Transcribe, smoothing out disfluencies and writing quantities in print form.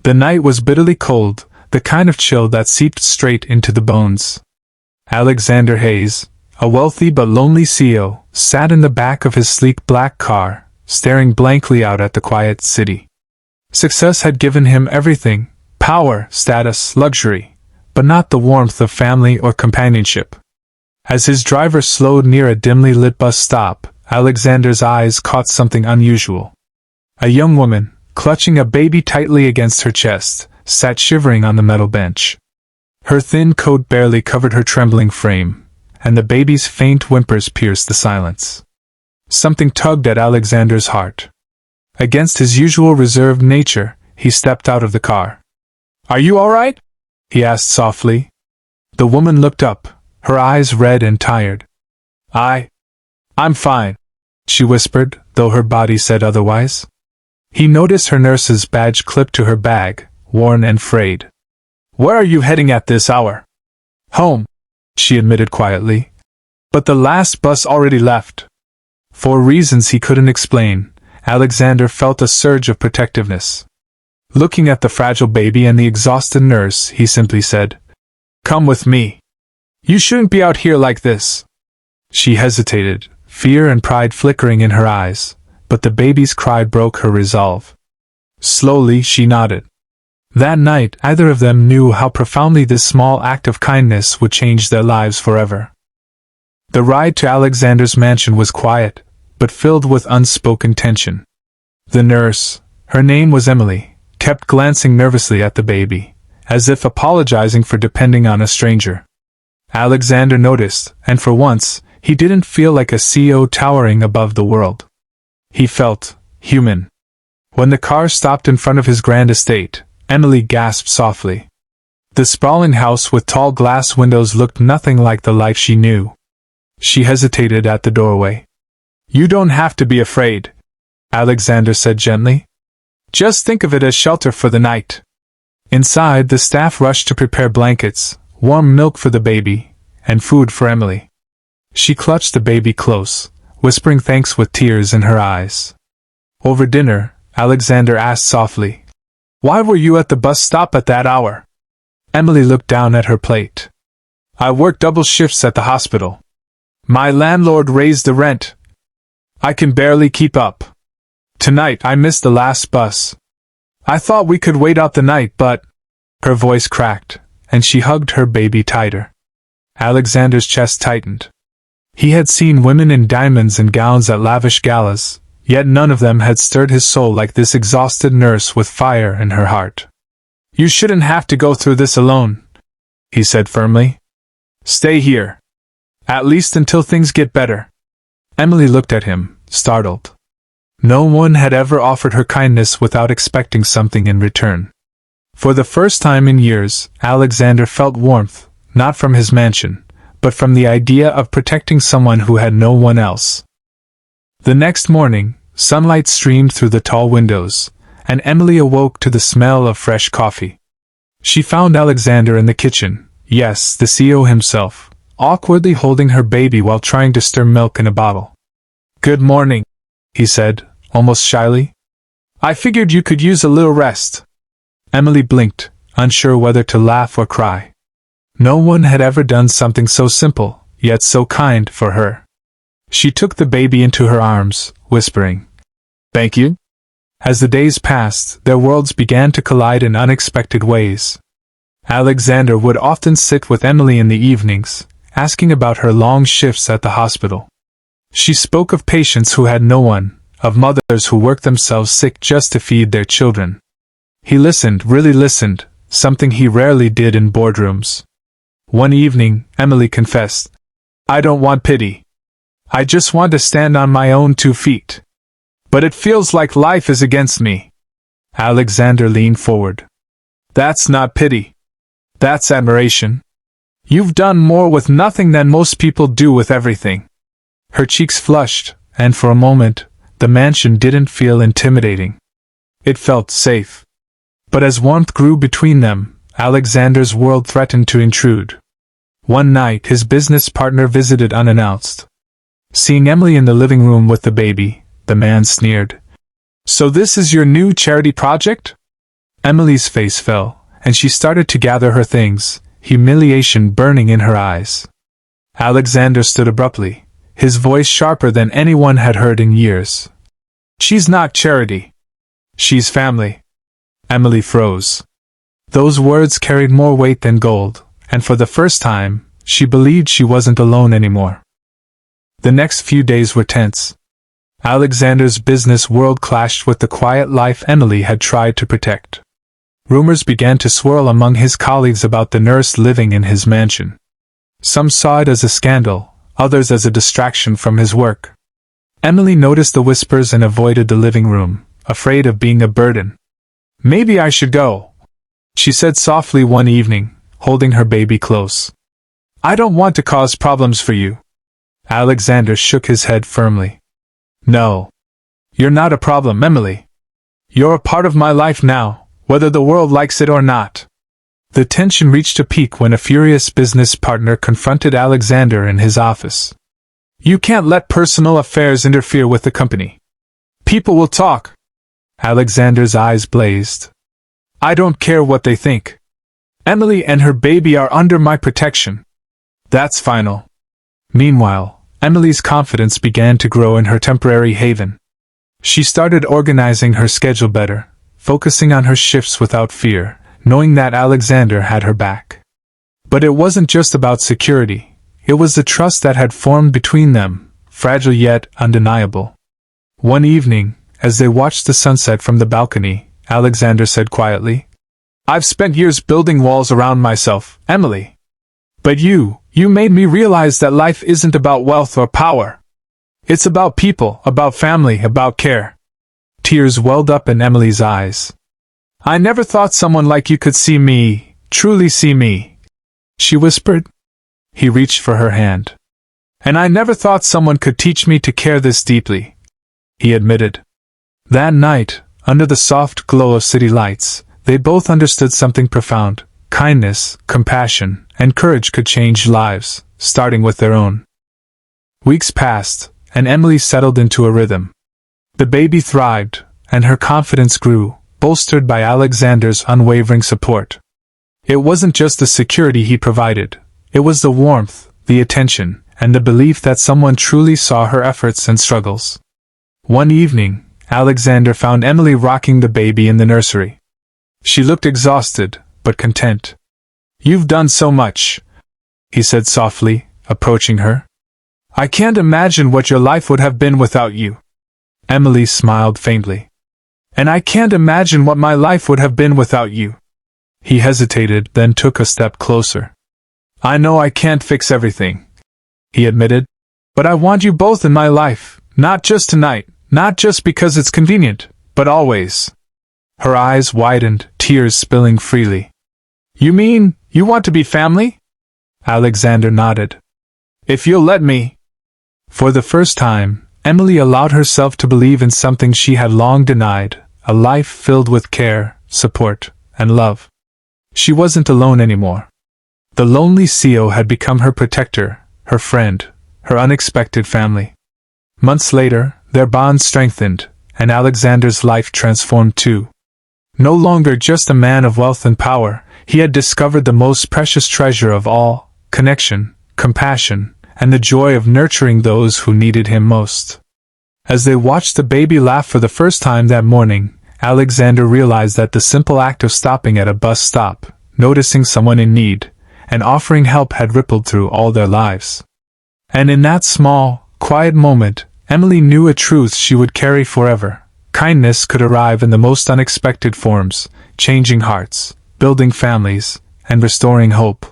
The night was bitterly cold, the kind of chill that seeped straight into the bones. Alexander Hayes, a wealthy but lonely CEO, sat in the back of his sleek black car, staring blankly out at the quiet city. Success had given him everything: power, status, luxury, but not the warmth of family or companionship. As his driver slowed near a dimly lit bus stop, Alexander's eyes caught something unusual. A young woman, clutching a baby tightly against her chest, sat shivering on the metal bench. Her thin coat barely covered her trembling frame, and the baby's faint whimpers pierced the silence. Something tugged at Alexander's heart. Against his usual reserved nature, he stepped out of the car. "Are you all right?" he asked softly. The woman looked up, her eyes red and tired. I'm fine," she whispered, though her body said otherwise. He noticed her nurse's badge clipped to her bag, worn and frayed. "Where are you heading at this hour?" "Home," she admitted quietly. "But the last bus already left." For reasons he couldn't explain, Alexander felt a surge of protectiveness. Looking at the fragile baby and the exhausted nurse, he simply said, "Come with me. You shouldn't be out here like this." She hesitated, fear and pride flickering in her eyes, but the baby's cry broke her resolve. Slowly she nodded. That night, either of them knew how profoundly this small act of kindness would change their lives forever. The ride to Alexander's mansion was quiet, but filled with unspoken tension. The nurse, her name was Emily, kept glancing nervously at the baby, as if apologizing for depending on a stranger. Alexander noticed, and for once, he didn't feel like a CEO towering above the world. He felt human. When the car stopped in front of his grand estate, Emily gasped softly. The sprawling house with tall glass windows looked nothing like the life she knew. She hesitated at the doorway. "You don't have to be afraid," Alexander said gently. "Just think of it as shelter for the night." Inside, the staff rushed to prepare blankets, warm milk for the baby, and food for Emily. She clutched the baby close, whispering thanks with tears in her eyes. Over dinner, Alexander asked softly, "Why were you at the bus stop at that hour?" Emily looked down at her plate. "I work double shifts at the hospital. My landlord raised the rent. I can barely keep up. Tonight I missed the last bus. I thought we could wait out the night, but—" Her voice cracked, and she hugged her baby tighter. Alexander's chest tightened. He had seen women in diamonds and gowns at lavish galas, yet none of them had stirred his soul like this exhausted nurse with fire in her heart. "You shouldn't have to go through this alone," he said firmly. "Stay here. At least until things get better." Emily looked at him, startled. No one had ever offered her kindness without expecting something in return. For the first time in years, Alexander felt warmth, not from his mansion, but from the idea of protecting someone who had no one else. The next morning, sunlight streamed through the tall windows, and Emily awoke to the smell of fresh coffee. She found Alexander in the kitchen, yes, the CEO himself, awkwardly holding her baby while trying to stir milk in a bottle. "Good morning," he said, almost shyly. "I figured you could use a little rest." Emily blinked, unsure whether to laugh or cry. No one had ever done something so simple, yet so kind, for her. She took the baby into her arms, whispering, "Thank you." As the days passed, their worlds began to collide in unexpected ways. Alexander would often sit with Emily in the evenings, asking about her long shifts at the hospital. She spoke of patients who had no one, of mothers who worked themselves sick just to feed their children. He listened, really listened, something he rarely did in boardrooms. One evening, Emily confessed, "I don't want pity. I just want to stand on my own 2 feet. But it feels like life is against me." Alexander leaned forward. "That's not pity. That's admiration. You've done more with nothing than most people do with everything." Her cheeks flushed, and for a moment, the mansion didn't feel intimidating. It felt safe. But as warmth grew between them, Alexander's world threatened to intrude. One night, his business partner visited unannounced. Seeing Emily in the living room with the baby, the man sneered. "So this is your new charity project?" Emily's face fell, and she started to gather her things, humiliation burning in her eyes. Alexander stood abruptly, his voice sharper than anyone had heard in years. "She's not charity. She's family." Emily froze. Those words carried more weight than gold, and for the first time, she believed she wasn't alone anymore. The next few days were tense. Alexander's business world clashed with the quiet life Emily had tried to protect. Rumors began to swirl among his colleagues about the nurse living in his mansion. Some saw it as a scandal, others as a distraction from his work. Emily noticed the whispers and avoided the living room, afraid of being a burden. "Maybe I should go," she said softly one evening, holding her baby close. "I don't want to cause problems for you." Alexander shook his head firmly. "No. You're not a problem, Emily. You're a part of my life now, whether the world likes it or not." The tension reached a peak when a furious business partner confronted Alexander in his office. "You can't let personal affairs interfere with the company. People will talk." Alexander's eyes blazed. "I don't care what they think. Emily and her baby are under my protection. That's final." Meanwhile, Emily's confidence began to grow in her temporary haven. She started organizing her schedule better, focusing on her shifts without fear, knowing that Alexander had her back. But it wasn't just about security, it was the trust that had formed between them, fragile yet undeniable. One evening, as they watched the sunset from the balcony, Alexander said quietly, "I've spent years building walls around myself, Emily. But you made me realize that life isn't about wealth or power. It's about people, about family, about care." Tears welled up in Emily's eyes. "I never thought someone like you could see me, truly see me," she whispered. He reached for her hand. "And I never thought someone could teach me to care this deeply," he admitted. That night, under the soft glow of city lights, they both understood something profound. Kindness, compassion, and courage could change lives, starting with their own. Weeks passed, and Emily settled into a rhythm. The baby thrived, and her confidence grew, bolstered by Alexander's unwavering support. It wasn't just the security he provided, it was the warmth, the attention, and the belief that someone truly saw her efforts and struggles. One evening, Alexander found Emily rocking the baby in the nursery. She looked exhausted, but content. "You've done so much," he said softly, approaching her. "I can't imagine what your life would have been without you." Emily smiled faintly. "And I can't imagine what my life would have been without you." He hesitated, then took a step closer. "I know I can't fix everything," he admitted, "but I want you both in my life, not just tonight, not just because it's convenient, but always." Her eyes widened, tears spilling freely. "You mean, you want to be family?" Alexander nodded. "If you'll let me." For the first time, Emily allowed herself to believe in something she had long denied, a life filled with care, support, and love. She wasn't alone anymore. The lonely CEO had become her protector, her friend, her unexpected family. Months later, their bond strengthened, and Alexander's life transformed too. No longer just a man of wealth and power, he had discovered the most precious treasure of all: connection, compassion, and the joy of nurturing those who needed him most. As they watched the baby laugh for the first time that morning, Alexander realized that the simple act of stopping at a bus stop, noticing someone in need, and offering help had rippled through all their lives. And in that small, quiet moment, Emily knew a truth she would carry forever. Kindness could arrive in the most unexpected forms, changing hearts, building families, and restoring hope.